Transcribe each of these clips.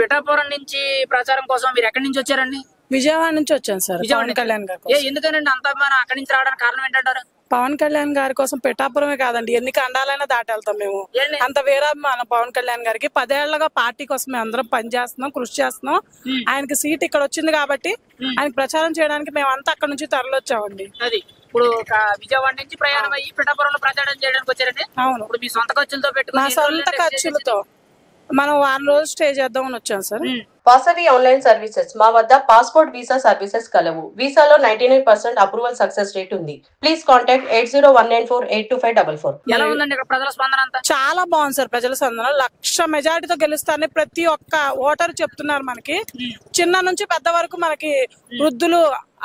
పిఠాపురం నుంచి ప్రచారం కోసం మీరు ఎక్కడి నుంచి వచ్చారండి? విజయవాడ నుంచి వచ్చాను సార్. పవన్ కళ్యాణ్ గారు ఎందుకనండి అంత అభిమానం అక్కడి నుంచి రావడానికి కారణం ఏంటంటారు? పవన్ కళ్యాణ్ గారి కోసం పిఠాపురమే కాదండి, ఎన్ని ఖండాలైనా దాటెళ్తాం మేము. అంత వీరాభిమానం పవన్ కళ్యాణ్ గారికి. 10 ఏళ్లుగా పార్టీ కోసం మేము అందరం పనిచేస్తున్నాం, కృషి చేస్తున్నాం. ఆయనకి సీట్ ఇక్కడ వచ్చింది కాబట్టి ఆయనకి ప్రచారం చేయడానికి మేము అంతా అక్కడ నుంచి తరలివచ్చామండి. అది ఇప్పుడు విజయవాడ నుంచి ప్రయాణం అయ్యి పిఠాపురంలో ప్రచారం చేయడానికి వచ్చారండి. అవును, ఇప్పుడు మీ సొంత ఖర్చులతో పెట్టుకుని మా సొంత ఖర్చులతో మనం 1 రోజు స్టే చేద్దామని వచ్చాం సార్. వాసవి ఆన్లైన్ సర్వీసెస్ మా వద్ద పాస్పోర్ట్ వీసా సర్వీసెస్ కలవు. వీసాలో 99% అప్రూవల్ సక్సెస్ రేట్ ఉంది. Please contact 8019482544. ఎలా ఉందండి ఇక్కడ ప్రజల స్పందన అంతా? చాలా బాగుంది సార్. ప్రజల స్పందన 1,00,000 మెజారిటీతో గెలుస్తారని ప్రతి ఒక్క ఓటర్ చెప్తున్నారు. మనకి చిన్న నుంచి పెద్ద వరకు, మనకి వృద్ధులు,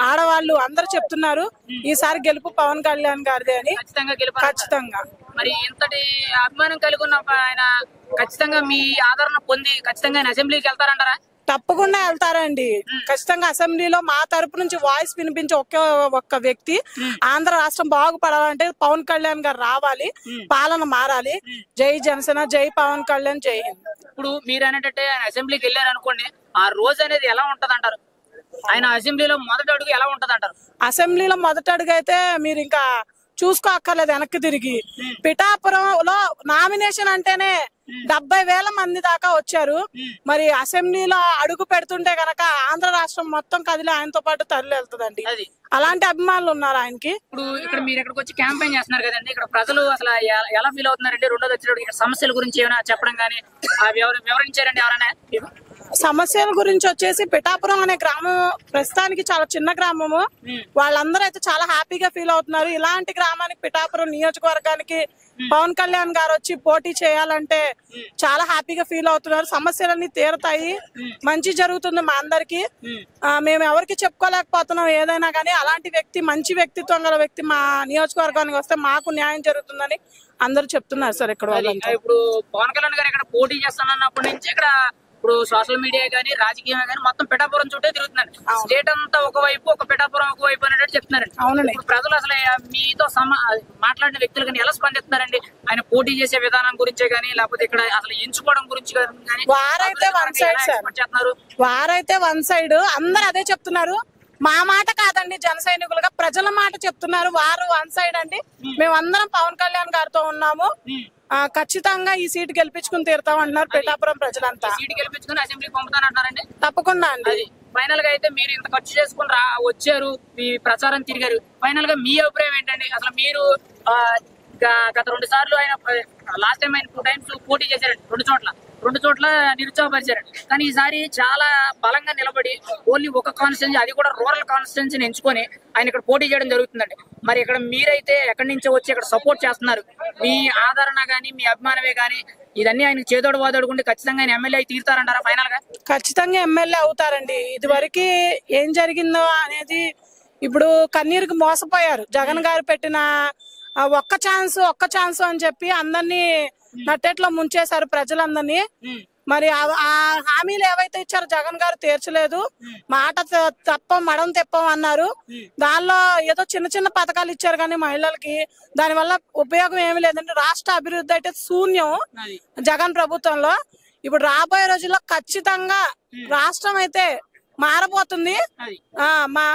ఆడవాళ్ళు అందరు చెప్తున్నారు ఈసారి గెలుపు పవన్ కళ్యాణ్ గారిదే అని. ఖచ్చితంగా. మరి ఇంతటి అభిమానం కలిగి ఉన్న ఆయన ఖచ్చితంగా మీ ఆదరణ పొంది ఖచ్చితంగా ఆయన అసెంబ్లీకి వెళ్తారంటారా? తప్పకుండా వెళ్తారండి. ఖచ్చితంగా అసెంబ్లీలో మా తరపు నుంచి వాయిస్ వినిపించే ఒక్క వ్యక్తి, ఆంధ్ర రాష్ట్రం బాగుపడాలంటే పవన్ కళ్యాణ్ గారు రావాలి, పాలన మారాలి. జై జనసేన, జై పవన్ కళ్యాణ్, జై హింద్. ఇప్పుడు మీరు అనేటట్టే ఆయన అసెంబ్లీకి వెళ్ళారు అనుకోండి, ఆ రోజు అనేది ఎలా ఉంటది అంటారు? ఆయన అసెంబ్లీలో మొదటి అడుగు ఎలా ఉంటది అంటారు? అసెంబ్లీలో మొదటి అడుగు అయితే మీరు ఇంకా చూసుకోక్కర్లేదు, వెనక్కి తిరిగి. పిఠాపురంలో నామినేషన్ అంటేనే 70,000 మంది దాకా వచ్చారు. మరి అసెంబ్లీలో అడుగు పెడుతుంటే గనక ఆంధ్ర రాష్ట్రం మొత్తం కదిలి ఆయనతో పాటు తరలి వెళ్తుందండి. అలాంటి అభిమానులు ఉన్నారు ఆయనకి. ఇప్పుడు ఇక్కడ మీరు ఇక్కడికి వచ్చి క్యాంపెయిన్ చేస్తున్నారు కదండి, ఇక్కడ ప్రజలు అసలు ఎలా ఫీల్ అవుతున్నారండి? రెండోది వచ్చినప్పుడు ఇక్కడ సమస్యల గురించి ఏమైనా చెప్పడం కానీ వివరించారండి ఎవరైనా? సమస్యల గురించి వచ్చేసి పిఠాపురం అనే గ్రామం ప్రస్తుతానికి చాలా చిన్న గ్రామము. వాళ్ళందరూ అయితే చాలా హ్యాపీగా ఫీల్ అవుతున్నారు. ఇలాంటి గ్రామానికి, పిఠాపురం నియోజకవర్గానికి పవన్ కళ్యాణ్ గారు వచ్చి పోటీ చేయాలంటే చాలా హ్యాపీగా ఫీల్ అవుతున్నారు. సమస్యలన్నీ తీరతాయి, మంచి జరుగుతుంది మా అందరికి. మేము ఎవరికి చెప్పుకోలేకపోతున్నాం ఏదైనా కానీ, అలాంటి వ్యక్తి, మంచి వ్యక్తిత్వం గల వ్యక్తి మా నియోజకవర్గానికి వస్తే మాకు న్యాయం జరుగుతుందని అందరూ చెప్తున్నారు సార్. ఇక్కడ ఇప్పుడు పవన్ కళ్యాణ్ గారు ఇక్కడ పోటీ చేస్తానన్నప్పటి నుంచి ఇక్కడ ఇప్పుడు సోషల్ మీడియా గానీ, రాజకీయమే గానీ మొత్తం పిఠాపురం చుట్టే తిరుగుతున్నారు. స్టేట్ అంతా ఒకవైపు, ఒక పిఠాపురం ఒకవైపు అనేట్టు చెప్తున్నారండి. ఇప్పుడు ప్రజలు అసలు మీతో మాట్లాడిన వ్యక్తులు కానీ ఎలా స్పందిస్తున్నారండి? ఆయన పోటీ చేసే విధానం గురించే గానీ, లేకపోతే ఇక్కడ అసలు ఎంచుకోవడం గురించి కానీ? వారైతే వన్ సైడ్ అందరు అదే చెప్తున్నారు. మా మాట కాదండి, జన సైనికులుగా ప్రజల మాట చెప్తున్నారు. వారు 1 సైడ్ అండి. మేమందరం పవన్ కళ్యాణ్ గారితో ఉన్నాము. ఖచ్చితంగా ఈ సీటు గెలిపించుకుని తీరుతాం అంటున్నారు పిఠాపురం ప్రజలంతా. సీటు గెలిపించుకుని అసెంబ్లీకి పంపుతానంటారండి? తప్పకుండా అండి. ఫైనల్ గా అయితే మీరు ఇంత ఖర్చు చేసుకుని వచ్చారు, మీ ప్రచారం తిరిగారు. ఫైనల్ గా మీ అభిప్రాయం ఏంటండి? అసలు మీరు గత 2 సార్లు ఆయన లాస్ట్ టైం ఆయన 2 టైమ్స్ పోటీ చేశారండి, 2 చోట్ల నిరుత్సాహపరిచారండి. కానీ ఈసారి చాలా బలంగా నిలబడి ఓన్లీ ఒక కాన్స్టిట్యున్సీ, అది కూడా రూరల్ కాన్స్టిట్యున్సీని ఎంచుకొని ఆయన ఇక్కడ పోటీ చేయడం జరుగుతుందండి. మరి ఇక్కడ మీరైతే ఎక్కడి నుంచో వచ్చి ఇక్కడ సపోర్ట్ చేస్తున్నారు. మీ ఆదరణ గానీ, మీ అభిమానమే గానీ ఇదన్నీ ఆయనకు చేదోడు వాదోడుకుంటే ఖచ్చితంగా ఆయన ఎమ్మెల్యే తీరుతారంటారా? ఫైనల్ గా ఖచ్చితంగా ఎమ్మెల్యే అవుతారండి. ఇదివరకు ఏం జరిగిందో అనేది ఇప్పుడు కన్నీరుకి మోసపోయారు. జగన్ గారు పెట్టిన ఒక్క ఛాన్స్ అని చెప్పి అందరినీ నట్టేట్లో ముంచేశారు ప్రజలందరినీ. మరి ఆ హామీలు ఏవైతే ఇచ్చారో జగన్ గారు తీర్చలేదు. మాట తప్ప మడం తెప్పం అన్నారు. దానిలో ఏదో చిన్న పథకాలు ఇచ్చారు కానీ మహిళలకి దాని వల్ల ఉపయోగం ఏమీ లేదండి. రాష్ట్ర అభివృద్ధి అయితే శూన్యం జగన్ ప్రభుత్వంలో. ఇప్పుడు రాబోయే రోజుల్లో ఖచ్చితంగా రాష్ట్రం అయితే మారబోతుంది.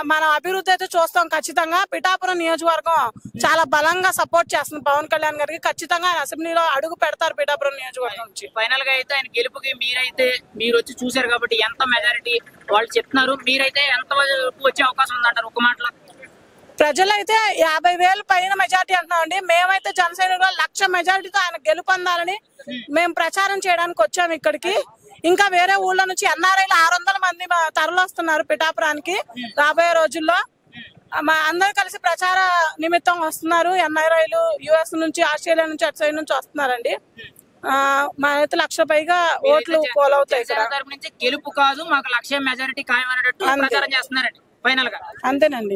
మన అభివృద్ధి అయితే చూస్తాం ఖచ్చితంగా. పిఠాపురం నియోజకవర్గం చాలా బలంగా సపోర్ట్ చేస్తుంది పవన్ కళ్యాణ్ గారికి. ఖచ్చితంగా ఆయన అసెంబ్లీలో అడుగు పెడతారు పిఠాపురం నియోజకవర్గం నుంచి. ఫైనల్ గా అయితే ఆయన గెలుపుకి మీరు వచ్చి చూసారు కాబట్టి ఎంత మెజారిటీ వాళ్ళు చెప్తున్నారు, మీరైతే ఎంత వచ్చే అవకాశం ఉందంటారు ఒక మాటలో? ప్రజలైతే 50,000 పైన మెజార్టీ అంటున్నామండి. మేమైతే జనసేనలో 1,00,000 మెజార్టీతో ఆయన గెలుపొందాలని మేము ప్రచారం చేయడానికి వచ్చాము ఇక్కడికి. ఇంకా వేరే ఊళ్ళ నుంచి ఎన్ఆర్ఐలు 600 మంది తరలిస్తున్నారు పిఠాపురానికి. రాబోయే రోజుల్లో మా అందరూ కలిసి ప్రచార నిమిత్తం వస్తున్నారు. ఎన్ఆర్ఐలు US నుంచి, ఆస్ట్రేలియా నుంచి, అటు సైడ్ నుంచి వస్తున్నారండి. మా అయితే 1,00,000 పైగా ఓట్లు పోలవుతాయి. గెలుపు కాదు, మాకు 1,00,000 మెజారిటీ ఖాయం అనేటట్టు ప్రచారం చేస్తున్నారండి ఫైనల్ గా. అంతేనండి.